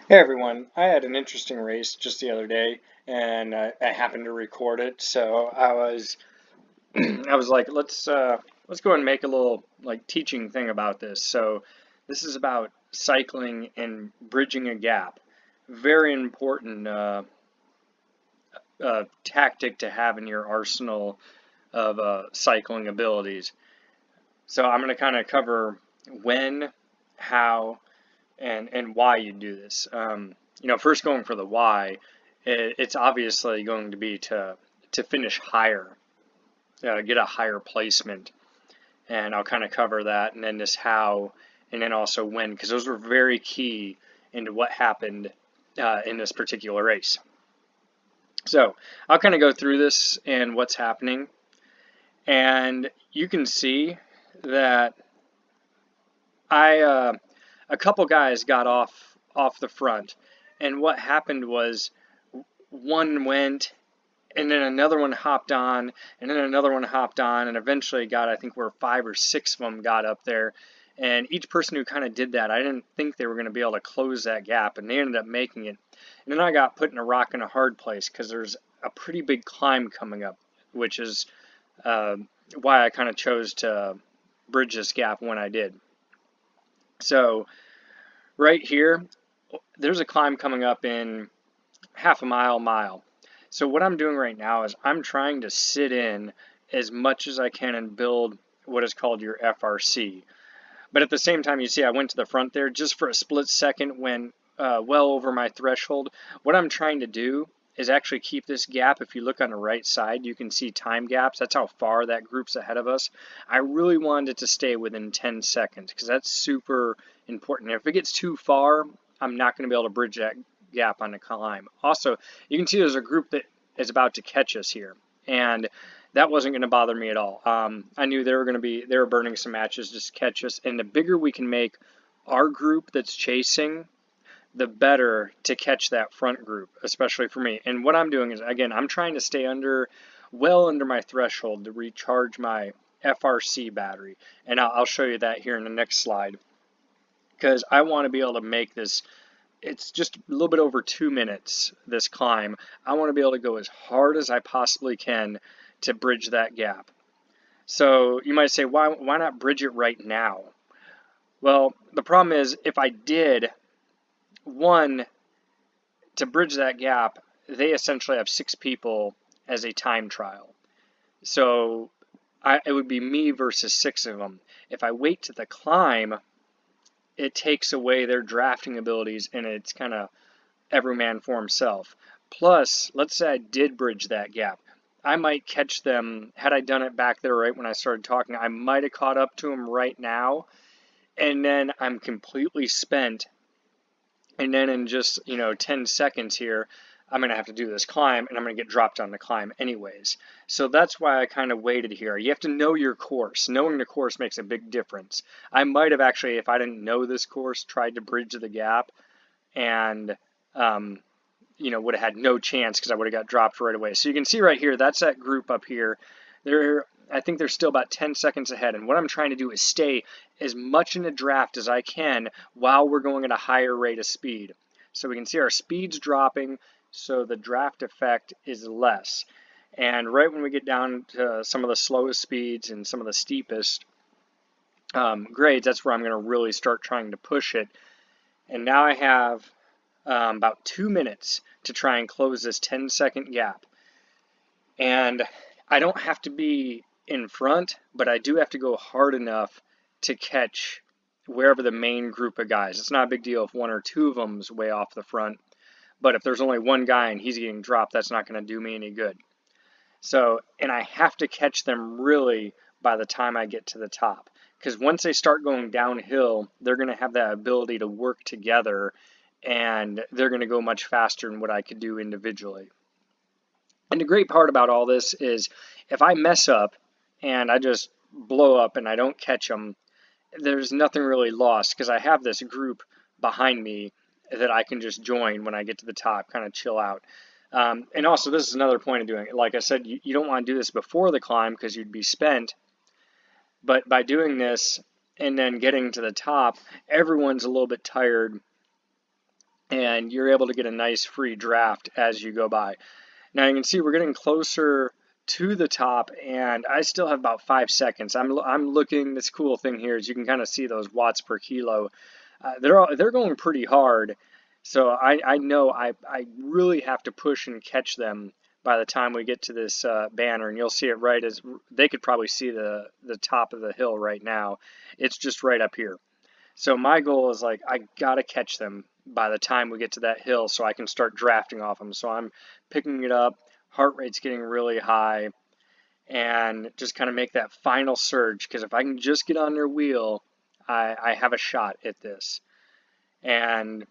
Hey everyone, I had an interesting race just the other day, and I happened to record it. So I was like, let's go and make a little like teaching thing about this. So this is about cycling and bridging a gap. Very important tactic to have in your arsenal of cycling abilities. So I'm going to kind of cover when, how, and why you do this. First going for the why, it's obviously going to be to finish higher, get a higher placement, and I'll kind of cover that, and then this how, and then also when, because those were very key into what happened in this particular race. So I'll kind of go through this and what's happening, and you can see that a couple guys got off the front, and what happened was one went, and then another one hopped on, and then another one hopped on, and eventually got, I think we're 5 or 6 of them got up there. And each person who kind of did that, I didn't think they were going to be able to close that gap, and they ended up making it. And then I got put in a rock and a hard place because there's a pretty big climb coming up, which is uh, why I kind of chose to bridge this gap when I did. So right here, there's a climb coming up in half a mile. So what I'm doing right now is I'm trying to sit in as much as I can and build what is called your FRC. But at the same time, you see I went to the front there just for a split second when well over my threshold. What I'm trying to do is actually keep this gap. If you look on the right side, you can see time gaps. That's how far that group's ahead of us. I really wanted it to stay within 10 seconds because that's super important. If it gets too far, I'm not going to be able to bridge that gap on the climb. Also, you can see there's a group that is about to catch us here, and that wasn't going to bother me at all. I knew they were burning some matches just to catch us, and the bigger we can make our group that's chasing, the better to catch that front group, especially for me. And what I'm doing is, again, I'm trying to stay well under my threshold to recharge my FRC battery, and I'll show you that here in the next slide because I want to be able to make this. It's just a little bit over 2 minutes, this climb. I want to be able to go as hard as I possibly can to bridge that gap. So you might say, why not bridge it right now? Well, the problem is if I did, one, to bridge that gap, they essentially have 6 people as a time trial. So it would be me versus 6 of them. If I wait to the climb, it takes away their drafting abilities, and it's kind of every man for himself. Plus, let's say I did bridge that gap. I might catch them, had I done it back there right when I started talking, I might have caught up to them right now, and then I'm completely spent, and then in just, 10 seconds here, I'm going to have to do this climb, and I'm going to get dropped on the climb anyways. So that's why I kind of waited here. You have to know your course. Knowing the course makes a big difference. I might have actually, if I didn't know this course, tried to bridge the gap, and would have had no chance because I would have got dropped right away. So you can see right here, that's that group up here. I think they're still about 10 seconds ahead. And what I'm trying to do is stay as much in the draft as I can while we're going at a higher rate of speed. So we can see our speed's dropping, so the draft effect is less. And right when we get down to some of the slowest speeds and some of the steepest grades, that's where I'm going to really start trying to push it. And now I have about 2 minutes to try and close this 10-second gap. And I don't have to be in front, but I do have to go hard enough to catch wherever the main group of guys. It's not a big deal if 1 or 2 of them's way off the front, but if there's only one guy and he's getting dropped, that's not going to do me any good. So, and I have to catch them really by the time I get to the top, because once they start going downhill, they're going to have that ability to work together, and they're going to go much faster than what I could do individually. And the great part about all this is if I mess up and I just blow up and I don't catch them, there's nothing really lost because I have this group behind me that I can just join when I get to the top, kind of chill out. And also, this is another point of doing it. Like I said, you don't want to do this before the climb because you'd be spent. But by doing this and then getting to the top, everyone's a little bit tired, and you're able to get a nice free draft as you go by. Now you can see we're getting closer to the top, and I still have about 5 seconds. I'm looking. This cool thing here is you can kind of see those watts per kilo. They're going pretty hard, so I know I really have to push and catch them by the time we get to this banner, and you'll see it right as they could probably see the top of the hill right now. It's just right up here. So my goal is like I gotta catch them by the time we get to that hill so I can start drafting off them. So I'm picking it up, heart rate's getting really high, and just kind of make that final surge, because if I can just get on their wheel, I have a shot at this. And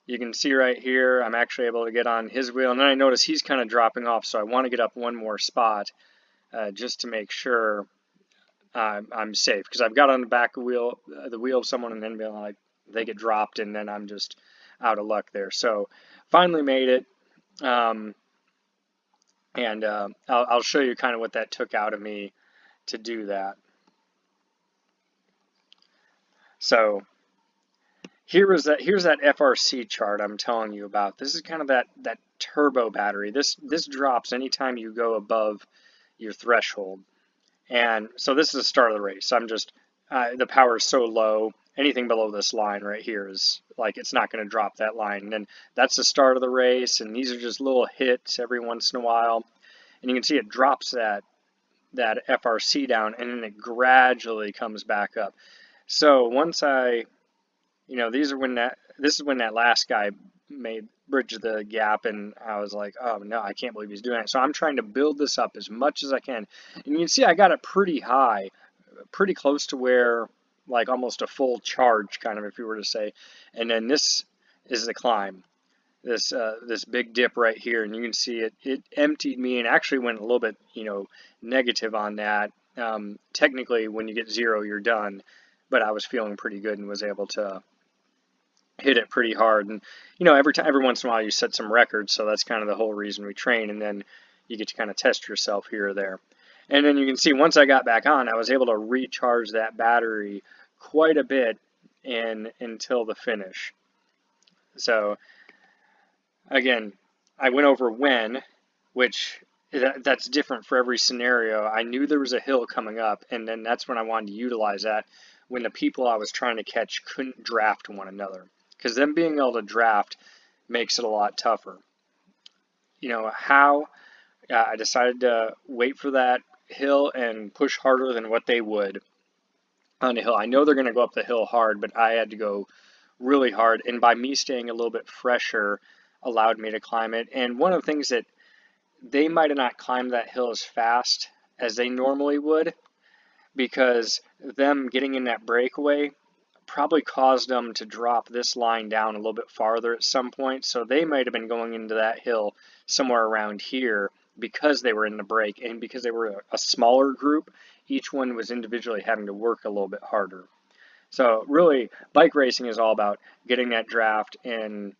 you can see right here, I'm actually able to get on his wheel, and then I notice he's kind of dropping off, so I want to get up one more spot just to make sure I'm safe, because I've got on the back wheel, the wheel of someone, and then be like they get dropped, and then I'm just out of luck there. So finally made it, and I'll show you kind of what that took out of me to do that. So here's that FRC chart I'm telling you about. This is kind of that turbo battery. This drops anytime you go above your threshold. And so this is the start of the race. I'm just, the power is so low, anything below this line right here is like, it's not going to drop that line. And then that's the start of the race, and these are just little hits every once in a while. And you can see it drops that FRC down, and then it gradually comes back up. So once this is when that last guy made bridge the gap, and I was like, oh no, I can't believe he's doing it. So I'm trying to build this up as much as I can, and you can see I got it pretty high, pretty close to where, like, almost a full charge, kind of, if you were to say. And then this is the climb, this big dip right here, and you can see it emptied me and actually went a little bit negative on that. Technically when you get 0 you're done, but I was feeling pretty good and was able to hit it pretty hard. And every once in a while you set some records, so that's kind of the whole reason we train, and then you get to kind of test yourself here or there. And then you can see once I got back on, I was able to recharge that battery quite a bit until the finish. So again, I went over when, which that's different for every scenario. I knew there was a hill coming up, and then that's when I wanted to utilize that, when the people I was trying to catch couldn't draft one another, because them being able to draft makes it a lot tougher. I decided to wait for that hill and push harder than what they would on the hill. I know they're going to go up the hill hard, but I had to go really hard, and by me staying a little bit fresher allowed me to climb it. And one of the things that they might have not climbed that hill as fast as they normally would, because them getting in that breakaway probably caused them to drop this line down a little bit farther at some point. So they might have been going into that hill somewhere around here because they were in the break, and because they were a smaller group, each one was individually having to work a little bit harder. So really, bike racing is all about getting that draft and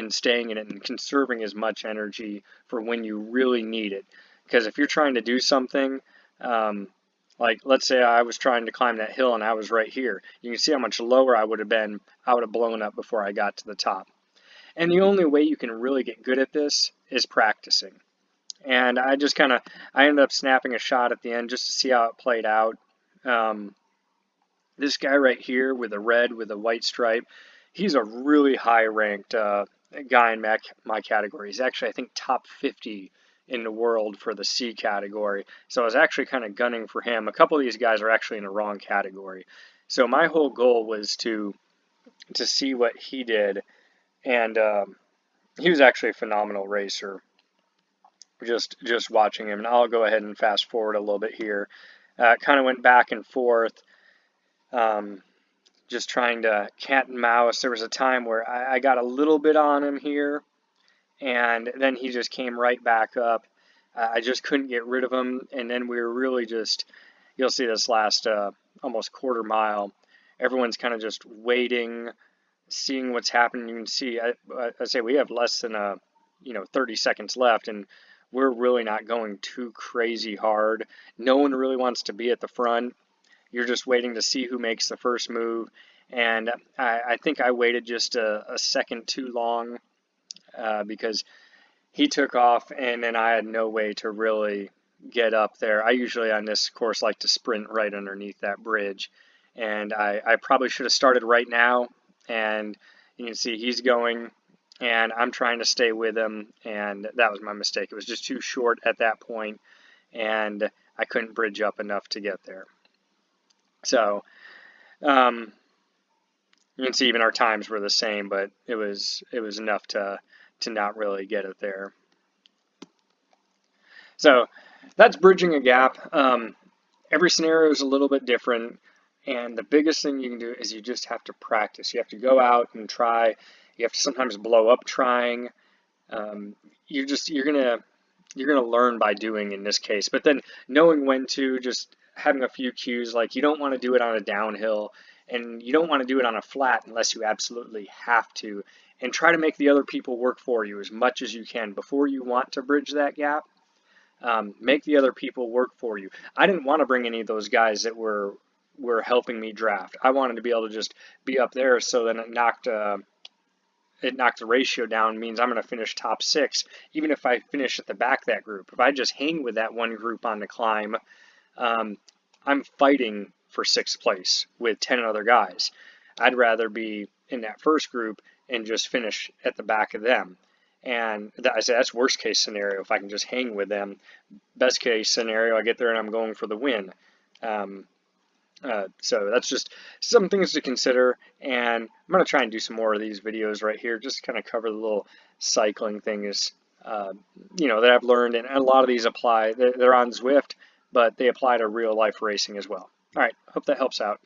staying in it and conserving as much energy for when you really need it. Because if you're trying to do something, like let's say I was trying to climb that hill and I was right here, you can see how much lower I would have been. I would have blown up before I got to the top. And the only way you can really get good at this is practicing. And I ended up snapping a shot at the end just to see how it played out. This guy right here with a red with a white stripe, he's a really high ranked guy in my category. He's actually, I think, top 50 in the world for the C category. So I was actually kind of gunning for him. A couple of these guys are actually in the wrong category. So my whole goal was to see what he did, and he was actually a phenomenal racer. Just watching him, and I'll go ahead and fast forward a little bit here. Kind of went back and forth, just trying to cat and mouse. There was a time where I got a little bit on him here, and then he just came right back up. I just couldn't get rid of him, and then we were really just, you'll see this last almost quarter mile, everyone's kind of just waiting, seeing what's happening. You can see, I say we have less than 30 seconds left, and we're really not going too crazy hard. No one really wants to be at the front. You're just waiting to see who makes the first move, and I think I waited just a second too long because he took off, and then I had no way to really get up there. I usually on this course like to sprint right underneath that bridge, and I probably should have started right now. And you can see he's going, and I'm trying to stay with him, and that was my mistake. It was just too short at that point, and I couldn't bridge up enough to get there. So um, you can see even our times were the same, but it was enough to not really get it there. So that's bridging a gap. Every scenario is a little bit different, and the biggest thing you can do is you just have to practice. You have to go out and try. You have to sometimes blow up trying. You're gonna learn by doing in this case, but then knowing when to, just having a few cues, like you don't want to do it on a downhill, and you don't want to do it on a flat unless you absolutely have to, and try to make the other people work for you as much as you can before you want to bridge that gap. Make the other people work for you. I didn't want to bring any of those guys that were helping me draft. I wanted to be able to just be up there, so then it knocked the ratio down, means I'm going to finish top 6, even if I finish at the back of that group. If I just hang with that one group on the climb, I'm fighting for 6th place with 10 other guys. I'd rather be in that first group and just finish at the back of them. And I say that's worst case scenario if I can just hang with them. Best case scenario, I get there and I'm going for the win. So that's just some things to consider, and I'm going to try and do some more of these videos right here, just kind of cover the little cycling things, that I've learned, and a lot of these apply. They're on Zwift, but they apply to real life racing as well. All right, hope that helps out.